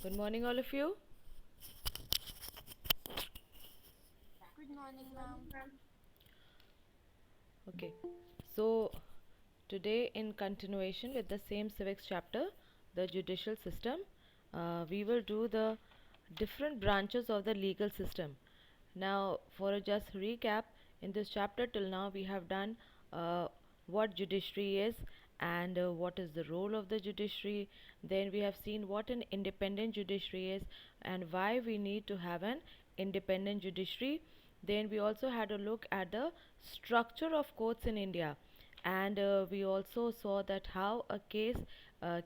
Good morning, all of you. Good morning, ma'am. Okay, so today, in continuation with the same civics chapter, the judicial system, we will do the different branches of the legal system. Now, for a just recap, in this chapter till now, we have done uh, what judiciary is and what is the role of the judiciary. Then we have seen what an independent judiciary is and why we need to have an independent judiciary. Then we also had a look at the structure of courts in India, and we also saw that how a case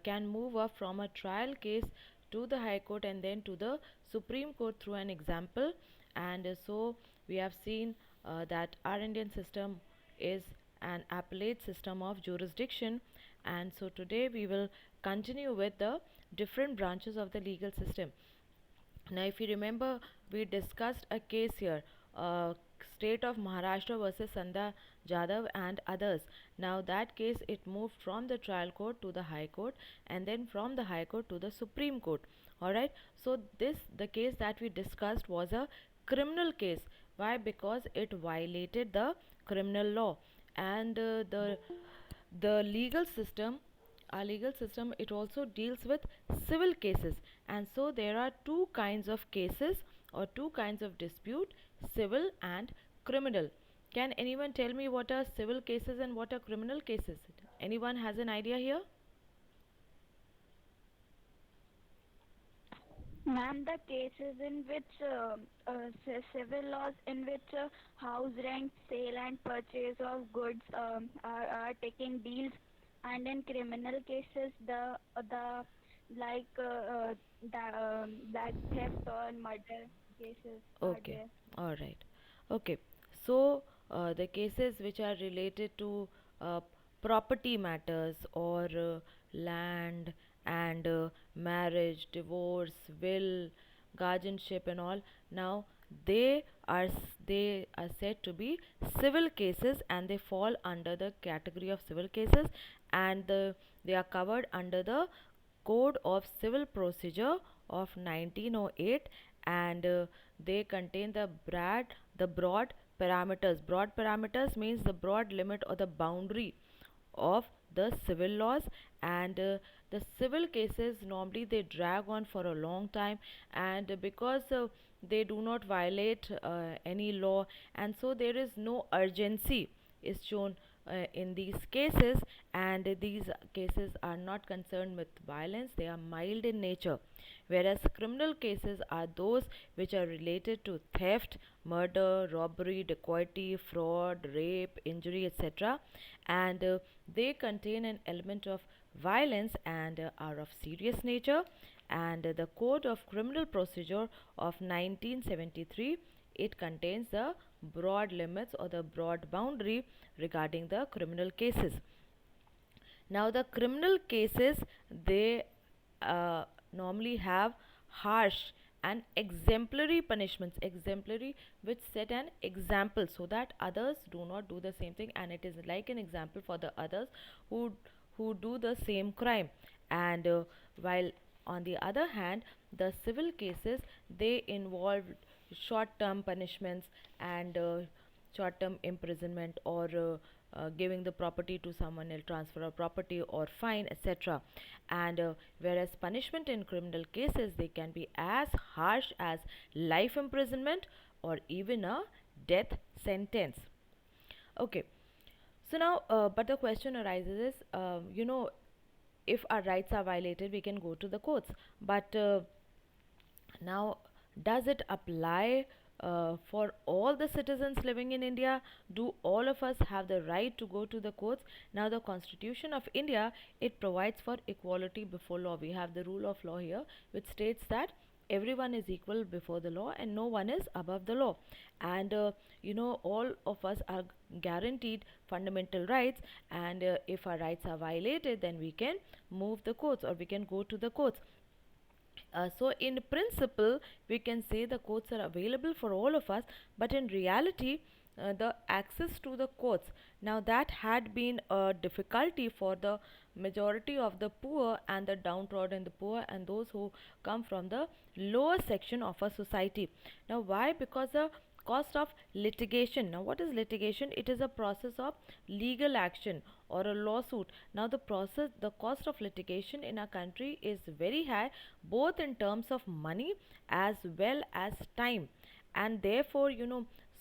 can move up from a trial case to the High Court and then to the Supreme Court through an example. And so we have seen that our Indian system is an appellate system of jurisdiction. And so today we will continue with the different branches of the legal system. Now, if you remember, we discussed a case here, state of Maharashtra versus Sandha Jadhav and others. Now, that case it moved from the trial court to the High Court, and then from the High Court to the Supreme Court. All right. So the case that we discussed was a criminal case. Why? Because it violated the criminal law, and the legal system, our legal system, it also deals with civil cases. And so there are two kinds of cases or two kinds of dispute, civil and criminal. Can anyone tell me what are civil cases and what are criminal cases? Anyone has an idea here? Ma'am, the cases in which civil laws in which house rent, sale and purchase of goods are taking deals, and in criminal cases the like like theft or murder cases are Okay, there. all right. Okay, so the cases which are related to uh, property matters or land and marriage, divorce, will, guardianship, and all. Now they are said to be civil cases, and they fall under the category of civil cases, and they are covered under the Code of Civil Procedure of 1908, and they contain the broad parameters. Broad parameters means the broad limit or the boundary of the civil laws, and the civil cases normally they drag on for a long time, and because they do not violate any law, and so there is no urgency is shown in these cases, and these cases are not concerned with violence, they are mild in nature, whereas criminal cases are those which are related to theft, murder, robbery, dacoity, fraud, rape, injury, etc., and they contain an element of violence and are of serious nature. And the Code of Criminal Procedure of 1973, it contains the broad limits or the broad boundary regarding the criminal cases. Now, the criminal cases they normally have harsh and exemplary punishments, exemplary which set an example so that others do not do the same thing, and it is like an example for the others who who do the same crime. And while on the other hand, the civil cases they involve short term punishments and short term imprisonment or giving the property to someone else, transfer of property or fine, etc. And whereas punishment in criminal cases they can be as harsh as life imprisonment or even a death sentence. Okay, so now, but the question arises is, if our rights are violated, we can go to the courts. But now, does it apply for all the citizens living in India? Do all of us have the right to go to the courts? Now, the Constitution of India it provides for equality before law. We have the rule of law here, which states that everyone is equal before the law and no one is above the law. And all of us are guaranteed fundamental rights. And if our rights are violated, then we can move the courts or we can go to the courts. So, in principle, we can say the courts are available for all of us, but in reality, the access to the courts. Now, that had been a difficulty for the majority of the poor and the downtrodden, the poor and those who come from the lower section of a society. Now, why? Because the cost of litigation. Now, what is litigation? It is a process of legal action or a lawsuit. Now, the cost of litigation in our country is very high, both in terms of money as well as time, and therefore,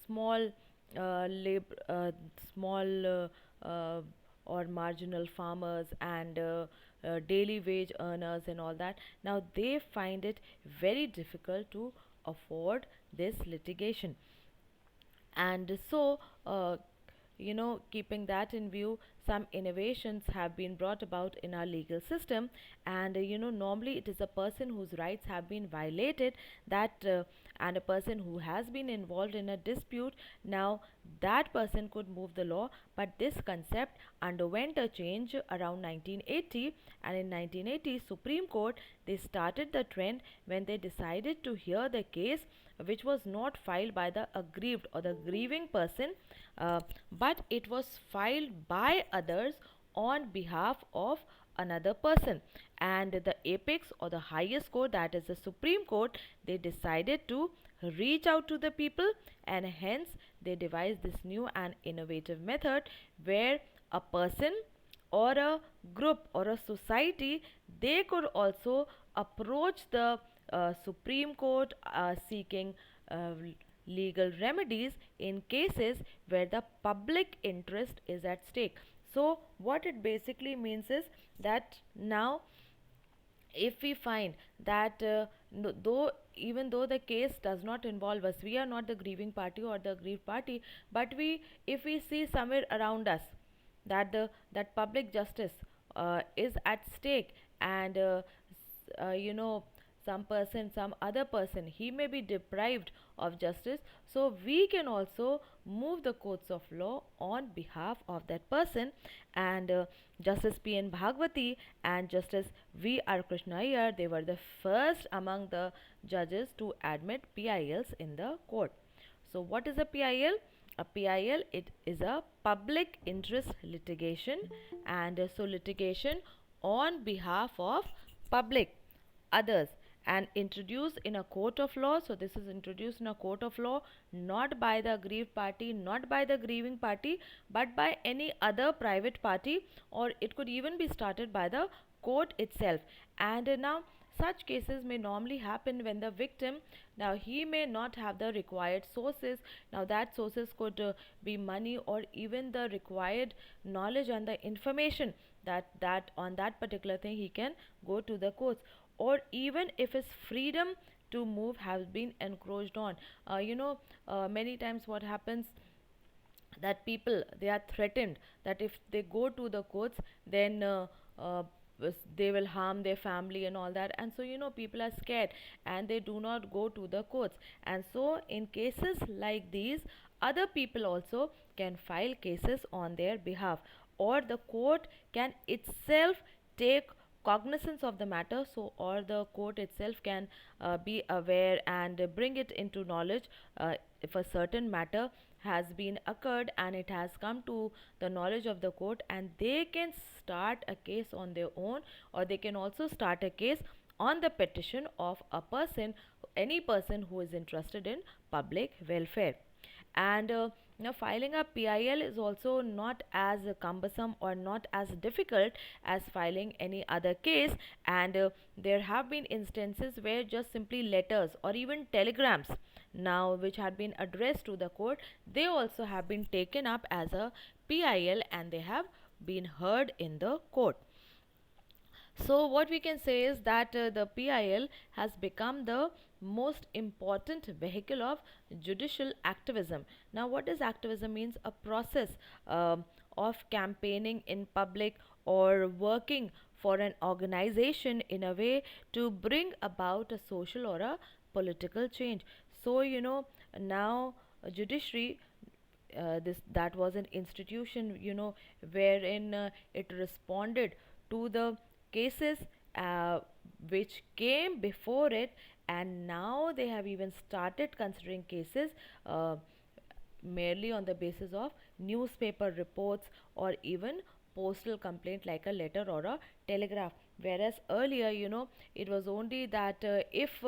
small labor, small or marginal farmers and daily wage earners and all that. Now they find it very difficult to afford this litigation. And so, keeping that in view, some innovations have been brought about in our legal system. And normally it is a person whose rights have been violated, that and a person who has been involved in a dispute. Now that person could move the law, but this concept underwent a change around 1980. And in 1980, Supreme Court, they started the trend when they decided to hear the case which was not filed by the aggrieved or the grieving person, but it was filed by others on behalf of another person. And the apex or the highest court, that is the Supreme Court, they decided to reach out to the people, and hence they devised this new and innovative method where a person or a group or a society, they could also approach the Supreme Court seeking uh, legal remedies in cases where the public interest is at stake. So what it basically means is that now, if we find that though even though the case does not involve us, we are not the grieving party or the aggrieved party, but we, if we see somewhere around us that that public justice is at stake, and some person, some other person, he may be deprived of justice, so we can also move the courts of law on behalf of that person. And Justice P.N. Bhagwati and Justice V.R. Krishna Iyer, they were the first among the judges to admit PILs in the court. So what is a PIL? A PIL, it is a public interest litigation, and so litigation on behalf of public, others, and introduced in a court of law. So this is introduced in a court of law, not by the aggrieved party, not by the grieving party, but by any other private party, or it could even be started by the court itself. And now such cases may normally happen when the victim, now he may not have the required sources. Now that sources could be money or even the required knowledge and the information that on that particular thing he can go to the courts, or even if his freedom to move has been encroached on. Many times what happens, that people, they are threatened that if they go to the courts, then they will harm their family and all that, and so people are scared and they do not go to the courts. And so in cases like these, other people also can file cases on their behalf, or the court can itself take cognizance of the matter, so or the court itself can be aware and bring it into knowledge. If a certain matter has been occurred and it has come to the knowledge of the court, and they can start a case on their own, or they can also start a case on the petition of a person, any person who is interested in public welfare. And now filing a PIL is also not as cumbersome or not as difficult as filing any other case. And there have been instances where just simply letters or even telegrams, now which had been addressed to the court, they also have been taken up as a PIL and they have been heard in the court. So what we can say is that the PIL has become the most important vehicle of judicial activism. Now, what does activism means? A process of campaigning in public or working for an organization in a way to bring about a social or a political change. So, now judiciary, this that was an institution, wherein it responded to the cases uh, which came before it, and now they have even started considering cases merely on the basis of newspaper reports or even postal complaint like a letter or a telegraph. Whereas earlier, it was only that if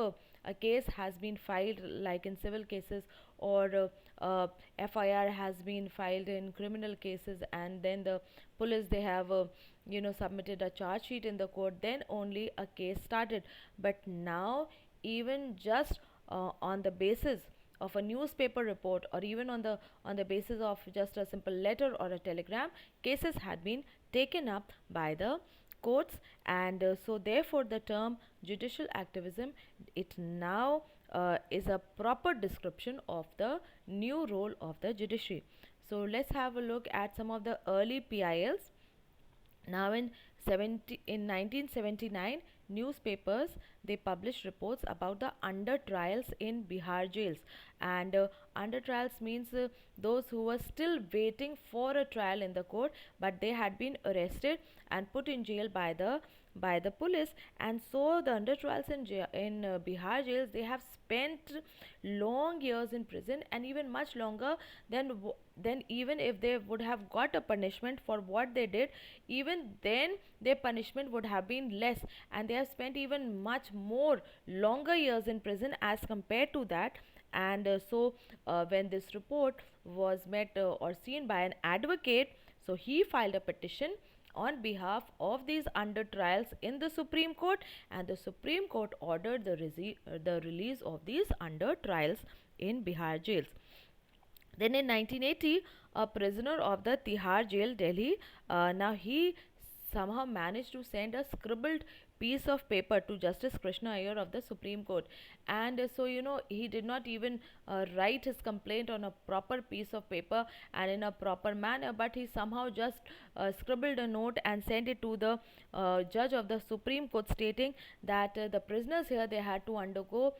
a case has been filed, like in civil cases, or FIR has been filed in criminal cases, and then the police, they have submitted a charge sheet in the court, then only a case started. But now, even just on the basis of a newspaper report, or even on the basis of just a simple letter or a telegram, cases had been taken up by the courts. And so therefore the term judicial activism, it now is a proper description of the new role of the judiciary. So let's have a look at some of the early PILs. Now in 1979, newspapers, they published reports about the under trials in Bihar jails. And under trials means those who were still waiting for a trial in the court, but they had been arrested and put in jail by the police. And so the under trials in Bihar jails, they have spent long years in prison, and even much longer than even if they would have got a punishment for what they did. Even then their punishment would have been less, and they have spent even much more longer years in prison as compared to that. And when this report was met or seen by an advocate, so he filed a petition on behalf of these under trials in the Supreme Court, and the Supreme Court ordered the release of these under trials in Bihar jails. Then in 1980, a prisoner of the Tihar jail, Delhi, now he somehow managed to send a scribbled piece of paper to Justice Krishna Iyer of the Supreme Court. And so, he did not even write his complaint on a proper piece of paper and in a proper manner, but he somehow just scribbled a note and sent it to the judge of the Supreme Court, stating that the prisoners here, they had to undergo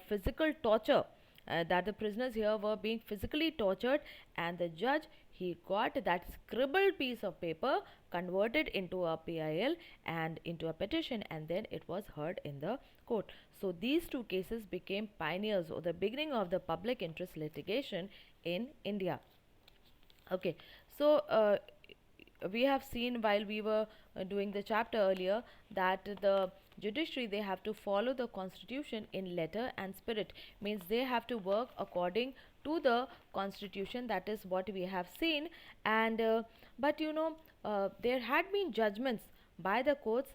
physical torture, that the prisoners here were being physically tortured. And the judge, he got that scribbled piece of paper converted into a PIL and into a petition, and then it was heard in the court. So these two cases became pioneers, or the beginning of the public interest litigation in India. Okay, so we have seen while we were doing the chapter earlier that the judiciary, they have to follow the constitution in letter and spirit, means they have to work according to the constitution. That is what we have seen. And but there had been judgments by the courts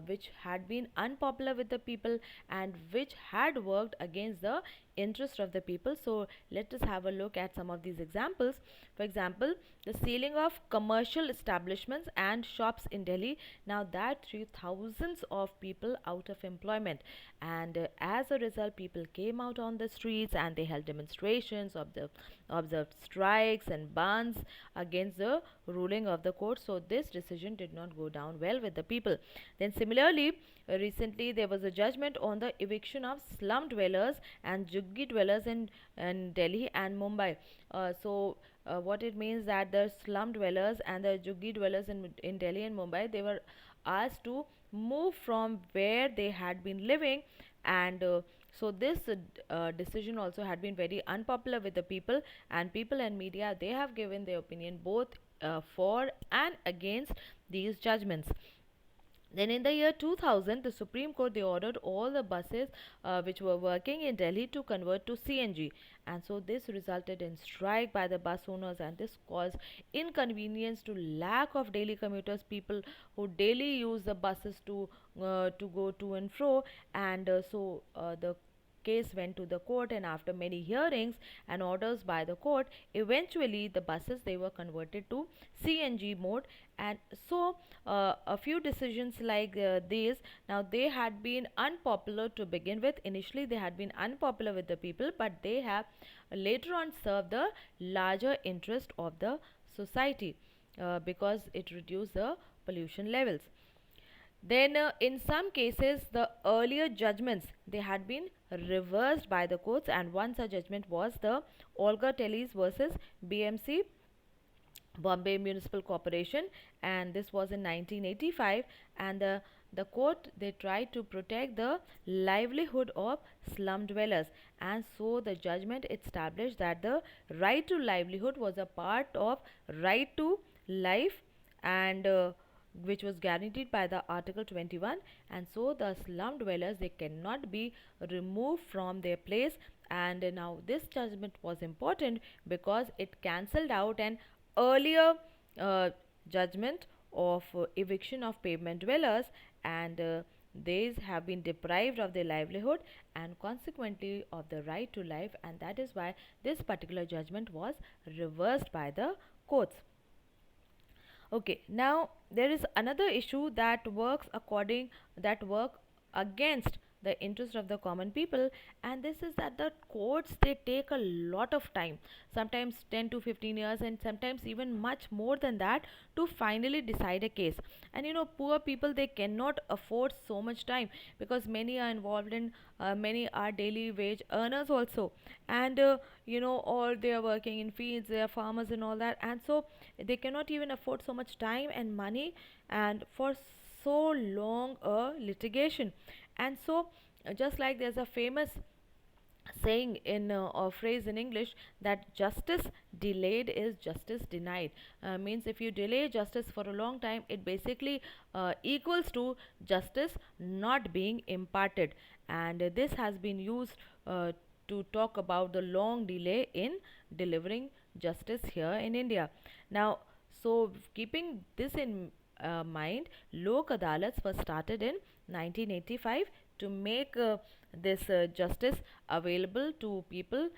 which had been unpopular with the people and which had worked against the interest of the people. So let us have a look at some of these examples. For example, the sealing of commercial establishments and shops in Delhi, now that threw thousands of people out of employment. And as a result, people came out on the streets and they held demonstrations, observed strikes and bans against the ruling of the court. So this decision did not go down well with the people. Then similarly, recently there was a judgment on the eviction of slum dwellers and juggi dwellers in Delhi and Mumbai. What it means that the slum dwellers and the juggi dwellers in Delhi and Mumbai, they were asked to move from where they had been living. And so this decision also had been very unpopular with the people, and people and media, they have given their opinion both for and against these judgments. Then in the year 2000, the Supreme Court, they ordered all the buses which were working in Delhi to convert to CNG. And so this resulted in strike by the bus owners, and this caused inconvenience to lakh of daily commuters, people who daily use the buses to go to and fro. And the case went to the court, and after many hearings and orders by the court, eventually the buses, they were converted to CNG mode. And so a few decisions like these, now they had been unpopular to begin with. Initially they had been unpopular with the people, but they have later on served the larger interest of the society because it reduced the pollution levels. Then, in some cases, the earlier judgments, they had been reversed by the courts, and one such judgment was the Olga Tellis versus BMC, Bombay Municipal Corporation, and this was in 1985. And the the court they tried to protect the livelihood of slum dwellers, and so the judgment established that the right to livelihood was a part of right to life, and which was guaranteed by the article 21, and so the slum dwellers they cannot be removed from their place. And now this judgment was important because it cancelled out an earlier uh, judgment of eviction of pavement dwellers, and these have been deprived of their livelihood and consequently of the right to life, and that is why this particular judgment was reversed by the courts. Okay, now there is another issue that work against the interest of the common people, and this is that the courts they take a lot of time, sometimes 10 to 15 years, and sometimes even much more than that, to finally decide a case. And poor people they cannot afford so much time because many are involved in many are daily wage earners also, and or they are working in fields, they are farmers and all that, and so they cannot even afford so much time and money and for so long a litigation. And so just like there's a famous saying in or phrase in English that justice delayed is justice denied. Means if you delay justice for a long time, it basically equals to justice not being imparted, and this has been used to talk about the long delay in delivering justice here in India. Now, so keeping this in mind, Lok Adalats was started in 1985 to make this justice available to people,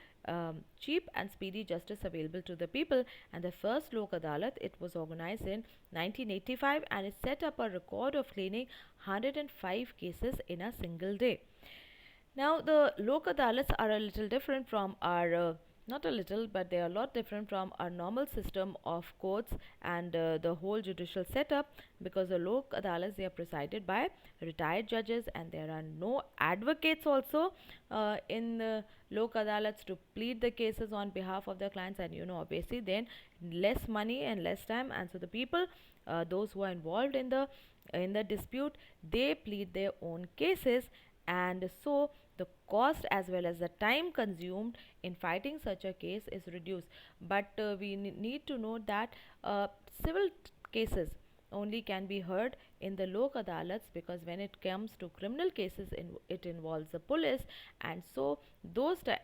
cheap and speedy justice available to the people. And the first Lok Adalat it was organized in 1985, and it set up a record of cleaning 105 cases in a single day. Now, the Lok Adalats are a little different from our, not a little, but they are a lot different from our normal system of courts and the whole judicial setup, because the Lok Adalats they are presided by retired judges, and there are no advocates also in the Lok Adalats to plead the cases on behalf of their clients. And obviously then less money and less time, and so the people, those who are involved in the dispute, they plead their own cases, and so the cost as well as the time consumed in fighting such a case is reduced. But we need to note that civil cases only can be heard in the Lok Adalats, because when it comes to criminal cases it involves the police, and so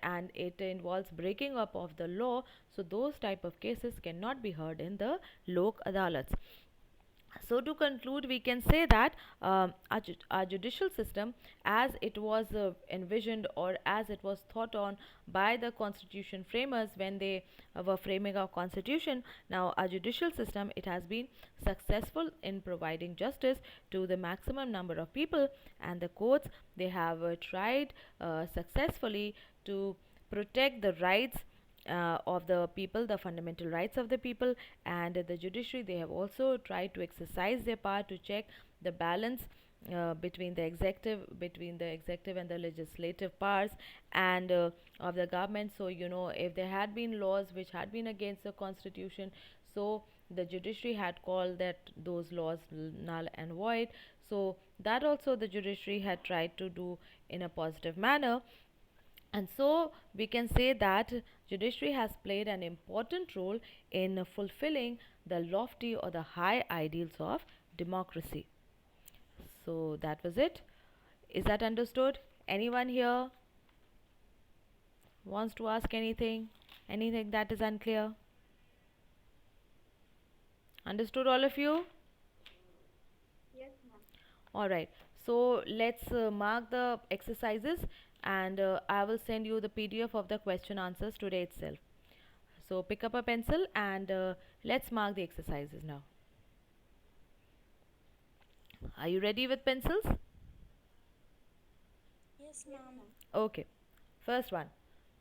and it involves breaking up of the law, so those type of cases cannot be heard in the Lok Adalats. So to conclude, we can say that our judicial system, as it was envisioned or as it was thought on by the constitution framers when they were framing our constitution, now our judicial system it has been successful in providing justice to the maximum number of people, and the courts they have tried successfully to protect the rights of the people, the fundamental rights of the people. And the judiciary they have also tried to exercise their power to check the balance between the executive and the legislative powers and of the government. So if there had been laws which had been against the constitution, so the judiciary had called that those laws null and void. So that also the judiciary had tried to do in a positive manner. And so we can say that judiciary has played an important role in fulfilling the lofty or the high ideals of democracy. So that was it. Is that understood? Anyone here wants to ask anything? Anything that is unclear? Understood, all of you? Yes, ma'am. All right. So let's mark the exercises, and I will send you the PDF of the question answers today itself. So pick up a pencil and let's mark the exercises now. Are you ready with pencils? Yes, ma'am. Okay. First one,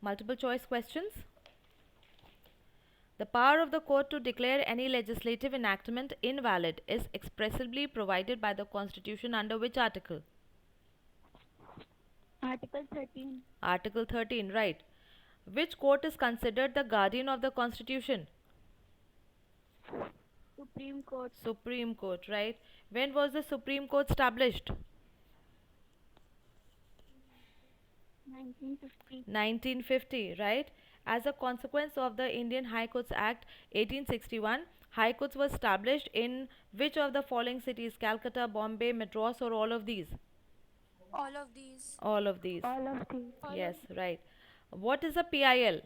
multiple choice questions. The power of the court to declare any legislative enactment invalid is expressly provided by the Constitution under which article? Article 13. Article 13, right. Which court is considered the guardian of the Constitution? Supreme Court. Supreme Court, right? When was the Supreme Court established? 1950. 1950, right? As a consequence of the Indian High Courts Act 1861, High Courts was established in which of the following cities? Calcutta, Bombay, Madras, or all of these? All of these. All of these. All of these. All Yes, of right. What is a PIL?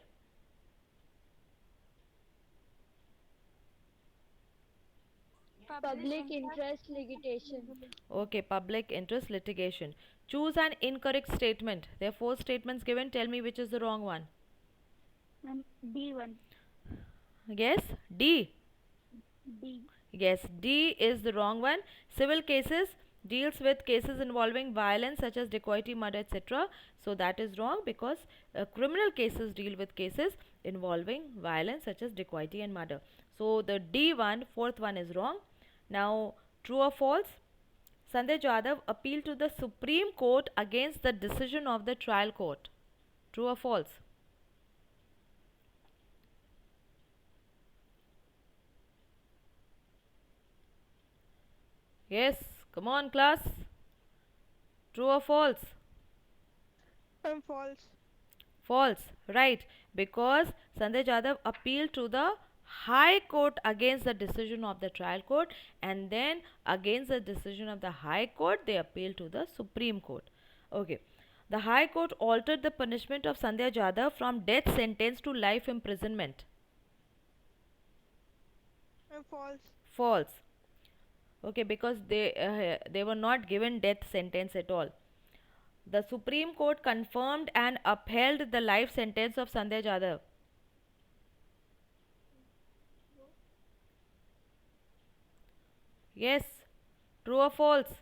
public Public interest. interest litigation. Okay, public interest litigation. Choose an incorrect statement. There are four statements given. Tell me which is the wrong one. And D1. Yes, D. D. Yes, D is the wrong one. Civil cases deals with cases involving violence such as dacoity, murder, etc. So that is wrong because criminal cases deal with cases involving violence such as dacoity and murder. So the D one, fourth one is wrong. Now, true or false? Sanjay Jadhav appealed to the Supreme Court against the decision of the trial court. True or false? Yes, come on, class. True or false? False. False, right? Because Sanjay Jadhav appealed to the High Court against the decision of the trial court, and then against the decision of the High Court, they appealed to the Supreme Court. Okay. The High Court altered the punishment of Sandhya Jadhav from death sentence to life imprisonment. False. False. Okay, because they were not given death sentence at all. The Supreme Court confirmed and upheld the life sentence of Sandhya Jadhav. Yes. True or false?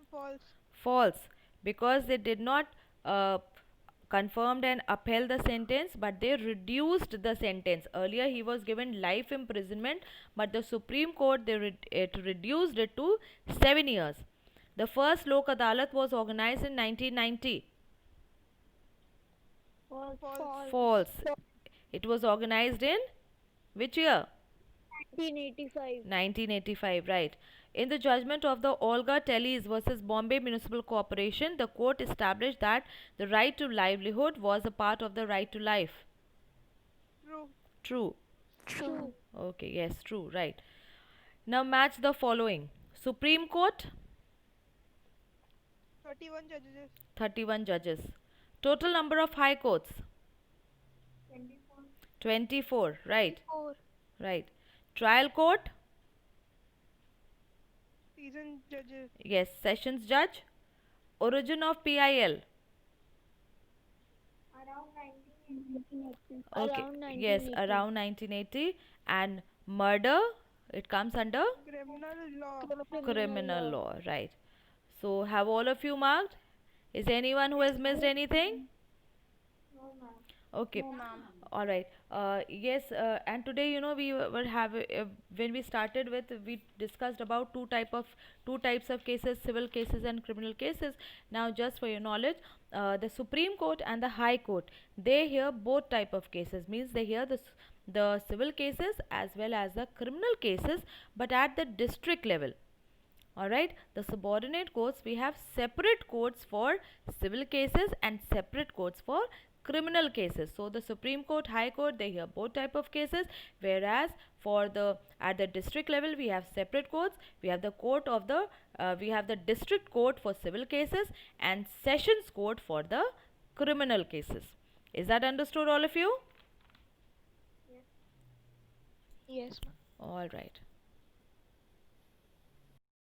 False. False. Because they did not uh, confirmed and upheld the sentence, but they reduced the sentence. Earlier he was given life imprisonment, but the Supreme Court it reduced it to 7 years. The first Lok Adalat was organized in 1990. False. False. False. It was organized in which year? 1985. 1985, right. In the judgment of the Olga Tellis versus Bombay Municipal Corporation, the court established that the right to livelihood was a part of the right to life. True. True. True. Okay, yes, true, right. Now match the following. Supreme Court, 31 judges. 31 judges. Total number of high courts, 24, right. 4. Right. Trial court, Seasoned judges. yes. Sessions judge. Origin of PIL, okay, Around yes, 1980. around 1980. And murder, it comes under Criminal law. criminal law, right. So have all of you marked? Is there anyone who has missed anything? Okay. No, ma'am. All right. Yes, and today, we were have when we started with, we discussed about two types of cases, civil cases and criminal cases. Now, just for your knowledge, the Supreme Court and the High Court, they hear both type of cases. Means they hear the civil cases as well as the criminal cases, but at the district level. Alright, the subordinate courts, we have separate courts for civil cases and separate courts for criminal cases. So the Supreme Court, High Court, they hear both type of cases, whereas for the at the district level we have separate courts. We have the district court for civil cases and sessions court for the criminal cases. Is that understood, all of you? Yes, ma'am. All right.